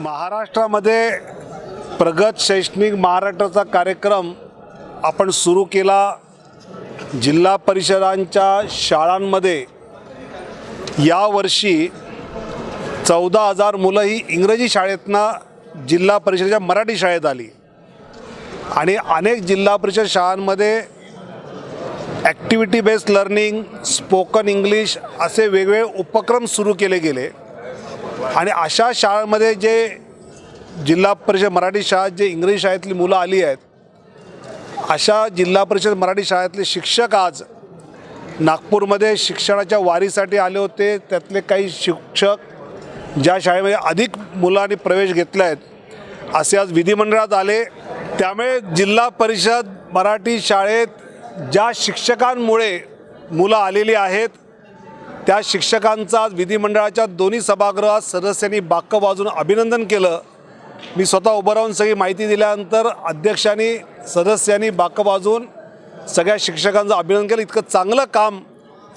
महाराष्ट्रामध्ये प्रगत शैक्षणिक महाराष्ट्राचा कार्यक्रम आपण सुरू केला। जिल्हा परिषदांच्या शाळांमध्ये यावर्षी 14,000 मुलं ही इंग्रजी शाळेतनं जिल्हा परिषदेच्या मराठी शाळेत आली आणि अनेक जिल्हा परिषद शाळांमध्ये activity based learning, spoken English असे वेगवेगळे उपक्रम सुरू केले गेले आणि अशा शाळांमध्ये जे जिल्हा परिषद मराठी शाळेत जे इंग्रजी शाळेतली मुलं आली आहेत, अशा जिल्हा परिषद मराठी शाळेतले शिक्षक आज नागपूरमध्ये शिक्षणाच्या वारीसाठी आले होते। त्यातले काही शिक्षक ज्या शाळेमध्ये अधिक मुलांनी प्रवेश घेतला आहेत असे आज विधिमंडळात आले। त्यामुळे जिल्हा परिषद मराठी शाळेत ज्या शिक्षकांमुळे मुलं आलेली आहेत त्या शिक्षकांचा आज विधिमंडळाच्या दोन्ही सभागृहात सदस्यांनी बाकं वाजवून अभिनंदन केलं। मी स्वतः उभं राहून सगळी माहिती दिल्यानंतर अध्यक्षांनी सदस्यांनी बाकं वाजवून सगळ्या शिक्षकांचं अभिनंदन केलं। इतकं चांगलं काम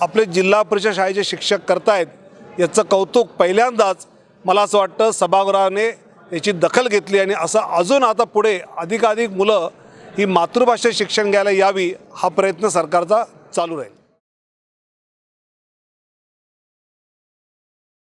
आपले जिल्हा परिषद शाळेचे शिक्षक करतायत याचं कौतुक पहिल्यांदाच मला असं वाटतं सभागृहाने याची दखल घेतली आणि असं अजून आता पुढे अधिकाधिक मुलं ही मातृभाषेत शिक्षण घ्यायला यावी हा प्रयत्न सरकारचा चालू राहील।